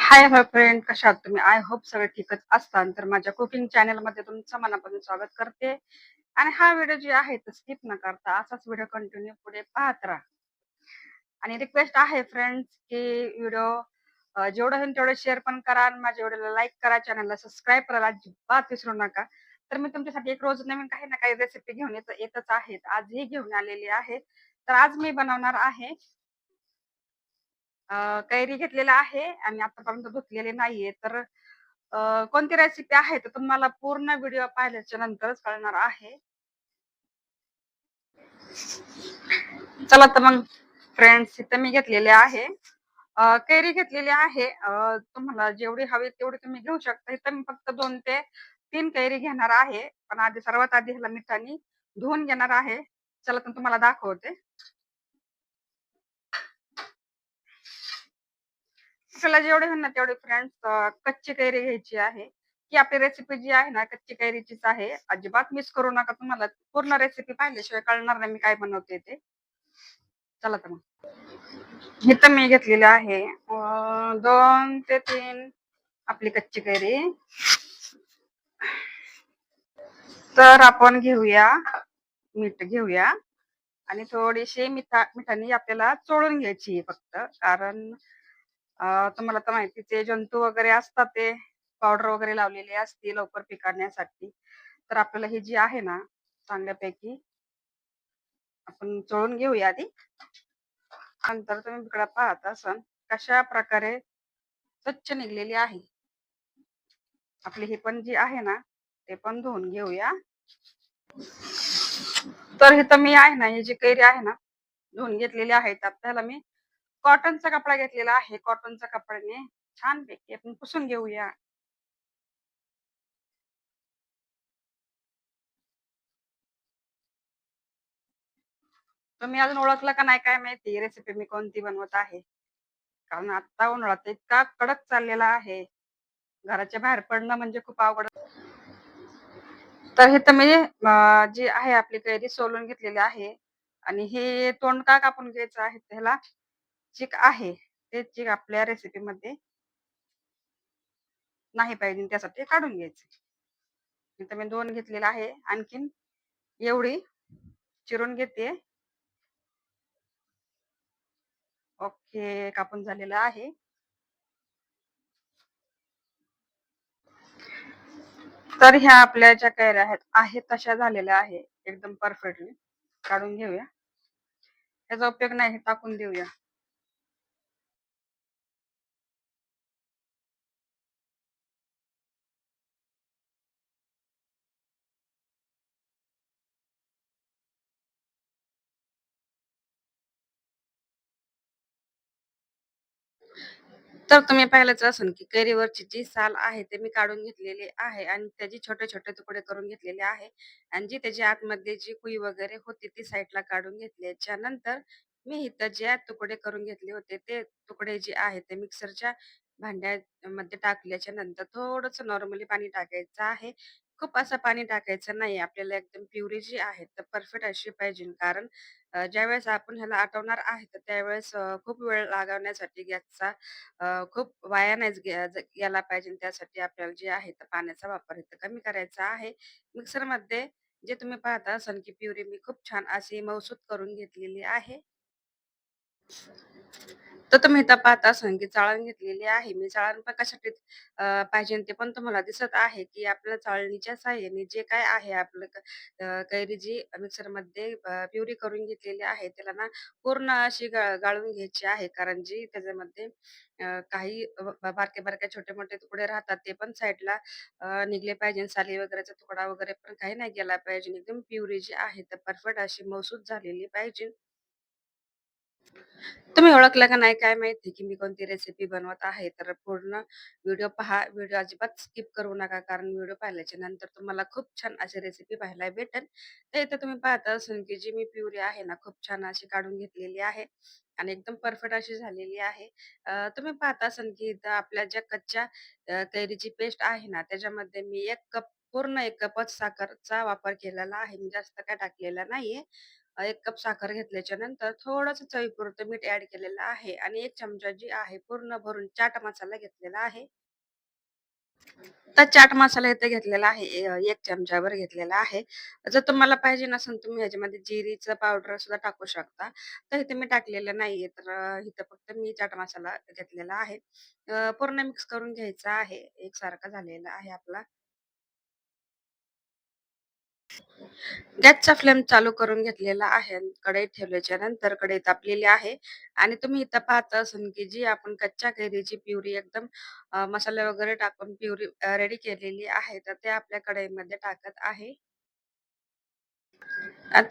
हाय hi friend, कशा आहात तुम्ही? आय होप सगळे ठीकच असताल. तर माझ्या कुकिंग चॅनलमध्ये तुमचं मनापासून स्वागत करते. आणि हा व्हिडिओ जे आहे तो स्किप न करता असाच व्हिडिओ कंटिन्यू पुढे पाहत राहा. आणि रिक्वेस्ट आहे फ्रेंड्स, की व्हिडिओ जेवढं होईल तेवढं शेअर पण करा आणि माझ्या व्हिडिओला लाईक करा, चॅनलला सबस्क्राईब करायला अजिबात विसरू नका. तर मी तुमच्यासाठी एक रोज नवीन काही ना काही रेसिपी घेऊन येतच आहे. आजही घेऊन आलेली आहे. तर आज मी बनवणार आहे कैरी घेतलेला आहे आणि आतापर्यंत धुतलेले नाहीये. तर कोणती रेसिपी आहे तर तुम्हाला पूर्ण व्हिडिओ पाहिल्याच्या नंतरच कळणार आहे. चला तर मग फ्रेंड्स, इथं मी घेतलेले आहे कैरी घेतलेली आहे. तुम्हाला जेवढी हवी तेवढी तुम्ही घेऊ शकता. इथं मी फक्त 2 ते 3 कैरी घेणार आहे. पण सर्वात आधी ह्याला मिठाने धुवून घेणार आहे. चला तर तुम्हाला दाखवते. आपल्याला जेवढे होईल ना तेवढे फ्रेंड्स कच्ची कैरी घ्यायची आहे. ही आपली रेसिपी जी आहे ना कच्ची कैरीचीच आहे. अजिबात मिस करू नका. तुम्हाला पूर्ण रेसिपी पाहिल्याशिवाय कळणार नाही मी काय बनवते ते. चला तर मग. इथं मी घेतलेलं आहे 2 ते 3 आपली कच्ची कैरी. तर आपण घेऊया मीठ घेऊया आणि थोडीशी मिठाने आपल्याला चोळून घ्यायची आहे फक्त. कारण तुम्हाला तर माहितीच आहे, जंतू वगैरे असतात ते पावडर वगैरे लावलेली असते लवकर पिकण्यासाठी. तर आपल्याला ही जी आहे ना चांगल्यापैकी आपण चोळून घेऊया आधी. नंतर तुम्ही इकडे पाहत असाल कशा प्रकारे स्वच्छ निघलेली आहे. आपली ही पण जी आहे ना ते पण धुवून घेऊया. तर हे तर मी आहे ना ही जी कैरी आहे ना धुवून घेतलेली आहे. तर त्याला मी कॉटनचा कपडा घेतलेला आहे. कॉटनच्या कपड्याने छानपैकी आपण पुसून घेऊया. तुम्ही अजून ओळखलं का नाही काय माहिती रेसिपी मी कोणती बनवत आहे. कारण आता उन्हाळा तर इतका कडक चाललेला आहे. घराच्या बाहेर पडणं म्हणजे खूप अवघड. तर हे तर मी जी आहे आपली कैरी सोलून घेतलेली आहे. आणि हे तोंड का कापून घ्यायचं आहे त्याला चीक आहे. ते चीक आपल्या रेसिपीमध्ये नाही पाहिजे त्यासाठी काढून घ्यायचे. इथं मी 2 घेतलेला आहे. आणखीन एवढी चिरून घेते. ओके, कापून झालेलं आहे. तर ह्या आपल्या ज्या कैऱ्या आहेत तशा झालेल्या आहे एकदम परफेक्टली. काढून घेऊया. त्याचा उपयोग नाही, हे टाकून देऊया. तर तुम्ही पाहिलंच असेल की कैरीवरची जी साल आहे ते मी काढून घेतलेली आहे आणि त्याचे छोटे छोटे तुकडे करून घेतलेले आहे. आणि जी त्याची आतमध्ये जी कुई वगैरे होती ती साईडला काढून घेतल्याच्या नंतर मी इथं जे तुकडे करून घेतले होते ते तुकडे जे आहे ते मिक्सरच्या भांड्यामध्ये टाकल्याच्या नंतर थोडंसं नॉर्मली पाणी टाकायचं आहे. खूप असं पाणी टाकायचं नाही. आपल्याला एकदम प्युरी जी आहे तर परफेक्ट अशी पाहिजे. कारण ज्यावेळेस आपण ह्याला आटवणार आहे तर त्यावेळेस खूप वेळ लागवण्यासाठी गॅसचा खूप वाया नाहीच गेला पाहिजे. त्यासाठी आपल्याला जे आहे तर पाण्याचा वापर इथं कमी करायचा आहे. मिक्सरमध्ये जे तुम्ही पाहता असाल की प्युरी मी खूप छान अशी मऊसूत करून घेतलेली आहे. तर तुम्ही इथं पाहता असाल की चाळण घेतलेली आहे. मी चाळण पण कशासाठी पाहिजे ते पण तुम्हाला दिसत आहे की आपल्या चाळणीच्या साहाय्याने जे काय आहे आपलं कैरी जी मिक्सरमध्ये प्युरी करून घेतलेली आहे त्याला ना पूर्ण अशी गाळून घ्यायची आहे. कारण जी त्याच्यामध्ये काही बारके बारके छोटे मोठे तुकडे राहतात ते पण साईडला निघले पाहिजे. साली वगैरेचा तुकडा वगैरे पण काही नाही गेला पाहिजे. एकदम प्युरी जी आहे तर परफेक्ट अशी मऊसूत झालेली पाहिजे. तुम्ही ओळखलं का नाही काय माहिती की मी कोणती रेसिपी बनवत आहे. तर पूर्ण व्हिडिओ पहा. व्हिडिओ अजिबात स्किप करू नका. कारण व्हिडिओ पाहिल्याच्या नंतर तुम्हाला खूप छान अशी रेसिपी पाहायला भेटेल. तर इथे तुम्ही पाहता असाल की जी मी प्युरी आहे ना खूप छान अशी काढून घेतलेली आहे आणि एकदम परफेक्ट अशी झालेली आहे. तुम्ही पाहता असाल की इथं आपल्या ज्या कच्च्या कैरीची पेस्ट आहे ना त्याच्यामध्ये मी 1 कप पूर्ण 1 कपच साखरचा वापर केलेला आहे. मी जास्त काय टाकलेला नाहीये. 1 कप साखर घेतल्याच्या नंतर थोडंसं चवीपुरतं मीठ ॲड केलेलं आहे आणि 1 चमचा जी आहे पूर्ण भरून चाट मसाला घेतलेला आहे. तर चाट मसाला इथे घेतलेला आहे 1 चमचाभर घेतलेला आहे. जर तुम्हाला पाहिजे नसेल तुम्ही ह्याच्यामध्ये जिरीचं पावडर सुद्धा टाकू शकता. तर इथे मी टाकलेलं नाहीये. तर इथं फक्त मी चाट मसाला घेतलेला आहे. पूर्ण मिक्स करून घ्यायचा आहे. एकसारखा झालेला आहे आपला. गॅसचा फ्लेम चालू करून घेतलेला आहे आणि कढई ठेवल्याच्या नंतर कढई तापलेली आहे आणि तुम्ही इथं पाहता असाल की जी आपण कच्च्या कैरीची प्युरी एकदम मसाले वगैरे टाकून प्युरी रेडी केलेली आहे, तर ते आपल्या कढईमध्ये टाकत आहे.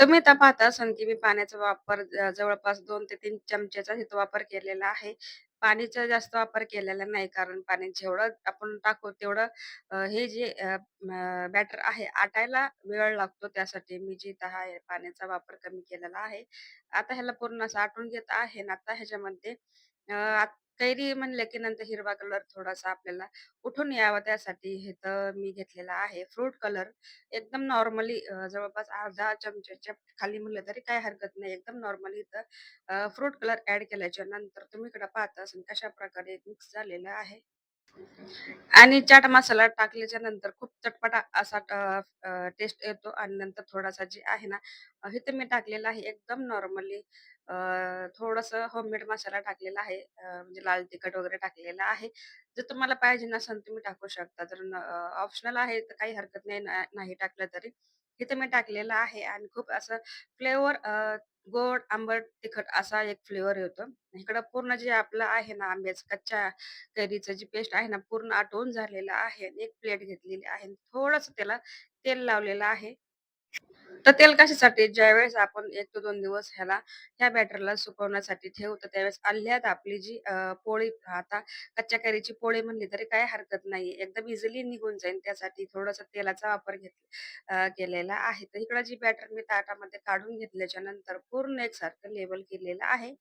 तुम्ही आता पाहता असाल की मी पाण्याचा वापर जवळपास 2 ते 3 चमचेचा इथं वापर केलेला आहे. पाणीचा जास्त वापर केलेला नाही, कारण पाणी जेवढं आपण टाकू तेवढं हे जे बॅटर आहे आटायला वेळ लागतो. त्यासाठी मी जे इथं आहे पाण्याचा वापर कमी केलेला आहे. आता ह्याला पूर्ण असं आटून घेत आहे आणि आता ह्याच्यामध्ये कैरी म्हणलं की नंतर हिरवा कलर थोडासा आपल्याला उठून यावा त्यासाठी इथं मी घेतलेला आहे फ्रूट कलर. एकदम नॉर्मली जवळपास अर्धा चमच्याच्या खाली म्हणलं तरी काही हरकत नाही. एकदम नॉर्मली इथं फ्रूट कलर ॲड केल्याच्या नंतर तुम्ही इकडे पाहता असाल कशाप्रकारे मिक्स झालेलं आहे. आणि चाट मसाला टाकल्याच्या नंतर खूप चटपटा असा टेस्ट येतो आणि नंतर थोडासा जे आहे ना, इथे मी टाकलेला आहे एकदम नॉर्मली थोडंसं होममेड मसाला टाकलेला आहे. म्हणजे लाल तिखट वगैरे टाकलेला आहे. जर तुम्हाला पाहिजे नसेल तुम्ही टाकू शकता. जर ऑप्शनल आहे तर काही हरकत नाही, नाही टाकलं तरी. इथे मी टाकलेलं आहे आणि खूप असं फ्लेवर गोड, आंबट, तिखट असा एक फ्लेवर येतो. इकडं पूर्ण जे आपलं आहे ना आंब्याचं कच्च्या कैरीचं जी पेस्ट आहे ना पूर्ण आटवून झालेलं आहे. एक प्लेट घेतलेली आहे. थोडंसं त्याला तेल लावलेलं आहे. तर तेल कशासाठी? ज्यावेळेस आपण 1 ते 2 दिवस ह्या बॅटरला सुकवण्यासाठी ठेवतो, त्यावेळेस अल्ल्यात आपली जी पोळी आता कच्च्या कैरीची पोळी म्हणली तरी काही हरकत नाही. एकदम इझिली निघून जाईल. त्यासाठी थोडंसं तेलाचा वापर केलेला आहे. तर इकडं जी बॅटर मी ताटामध्ये काढून घेतल्याच्या नंतर पूर्ण एकसारखं लेव्हल केलेलं आहे.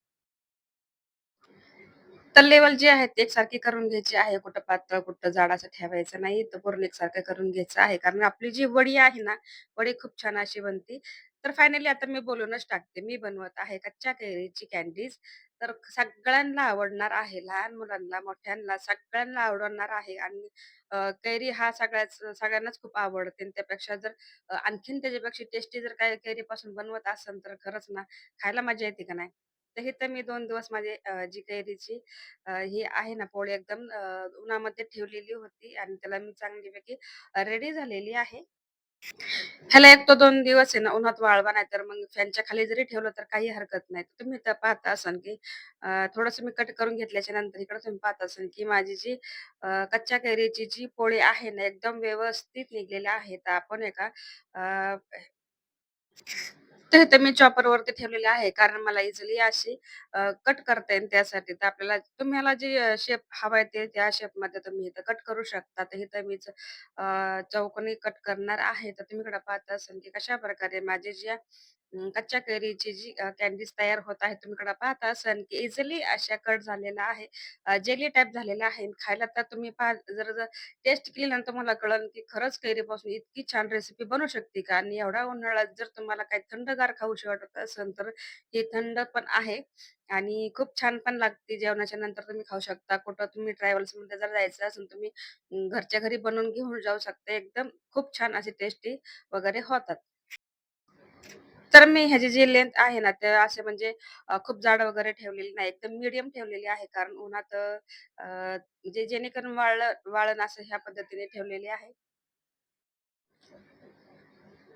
तर लेवल जी आहे ती एकसारखी करून घ्यायची आहे. कुठं पातळ, कुठं जाड असं ठेवायचं नाही. तर पूर्ण एकसारखं करून घ्यायचं आहे. कारण आपली जी वडी आहे ना, वडी खूप छान अशी बनते. तर फायनली आता मी बोलूनच टाकते. मी बनवत आहे कच्च्या कैरीची कँडीज. तर सगळ्यांना आवडणार आहे. लहान मुलांना, मोठ्यांना सगळ्यांना आवडणार आहे आणि कैरी हा सगळ्यांनाच खूप आवडते आणि त्यापेक्षा जर आणखीन त्याच्यापेक्षा टेस्टी जर काही कैरीपासून बनवत असेल तर खरंच ना, खायला मजा येते का नाही? तर हे तर मी 2 दिवस माझे जी कैरीची ही आहे ना पोळी एकदम उन्हामध्ये ठेवलेली होती आणि त्याला मी चांगलीपैकी रेडी झालेली आहे. ह्याला 1 तो 2 दिवस आहे ना उन्हात वाळवा, नाहीतर मग फॅनच्या खाली जरी ठेवलं तर काही हरकत नाही. तर तुम्ही तर पाहता असाल की थोडंसं मी कट करून घेतल्याच्या नंतर इकडे तुम्ही पाहत असाल की माझी जी कच्च्या कैरीची जी पोळी आहे ना एकदम व्यवस्थित निघलेली आहे. तर आपण एका तर ते मी चॉपरवरती ठेवलेले आहे. कारण मला इझिली अशी कट करता येईल त्यासाठी. तर आपल्याला तुम्हाला जे शेप हवा आहे ते त्या शेपमध्ये तुम्ही इथं कट करू शकता. तर इथं मीच चौकोनी कट करणार आहे. तर तुम्ही इकडे पाहत असाल की कशाप्रकारे माझी जी कच्च्या कैरीची जी कँडीज तयार होत आहे. तुम्ही इकडे पाहता असाल की इझिली अशा कट झालेल्या आहे. जेली टाइप झालेला आहे. खायला तर तुम्ही जर जर टेस्ट केली ना तुम्हाला कळेल की खरंच कैरीपासून इतकी छान रेसिपी बनू शकते का? आणि एवढ्या उन्हाळ्यात जर तुम्हाला काही थंडगार खाऊशी वाटत असेल तर हे थंड पण आहे आणि खूप छान पण लागते. जेवणाच्या नंतर तुम्ही खाऊ शकता. कुठं तुम्ही ट्रॅव्हल्समध्ये जर जायचं असेल तुम्ही घरच्या घरी बनवून घेऊन जाऊ शकता. एकदम खूप छान अशी टेस्टी वगैरे होतात. तर मी ह्याची जी लेंथ आहे ना, ते असे म्हणजे खूप जाड वगैरे ठेवलेली नाही. एकदम मीडियम ठेवलेली आहे. कारण उन्हात जेणेकरून वाळण असं ह्या पद्धतीने ठेवलेली आहे.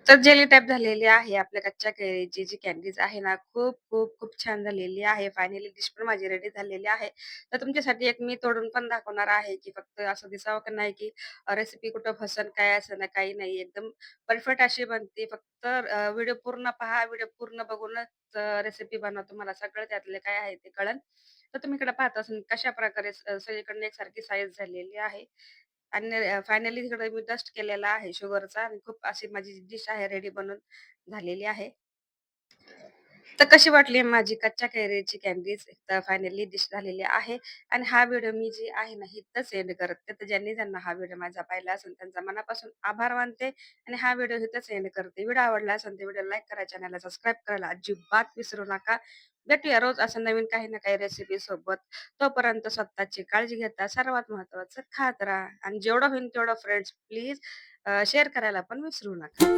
तर जेली टाइप झालेली आहे आपल्या कच्च्या कैरीची जी कँडीज आहे ना, खूप, खूप, खूप छान झालेली आहे. फायनली डिश पण माझी रेडी झालेली आहे. तर तुमच्यासाठी एक मी तोडून पण दाखवणार आहे, की फक्त असं दिसावं की नाही, की रेसिपी कुठं फसन काय असं ना, काही नाही. एकदम परफेक्ट अशी बनते. फक्त व्हिडिओ पूर्ण पहा. व्हिडिओ पूर्ण बघूनच रेसिपी बनवा. तुम्हाला सगळं त्यातले काय आहे ते कळेल. तर तुम्ही इकडे पाहत असाल कशाप्रकारे सगळीकडनं एकसारखी साईज झालेली आहे. आणि फायनली तिकडे मी डस्ट केलेला आहे शुगरचा आणि खूप अशी माझी डिश आहे रेडी बनून झालेली आहे. तर कशी वाटली माझी कच्च्या कैरीची कँडीज? तर फायनली डिश झालेली आहे आणि हा व्हिडिओ मी जी आहे ना इथंच एंड करते. तर ज्यांनी हा व्हिडिओ माझा पाहिला असेल त्यांचा मनापासून आभार मानते आणि हा व्हिडिओ इथंच एंड करते. व्हिडिओ आवडला असेल तर व्हिडिओ लाईक करा, चॅनलला सबस्क्राईब करायला अजिबात विसरू नका. भेटूया रोज असं नवीन काही ना काही रेसिपी सोबत. तोपर्यंत स्वतःची काळजी घेता. सर्वात महत्त्वाचं खात राहा आणि जेवढं होईल तेवढं फ्रेंड्स प्लीज शेअर करायला पण विसरू नका.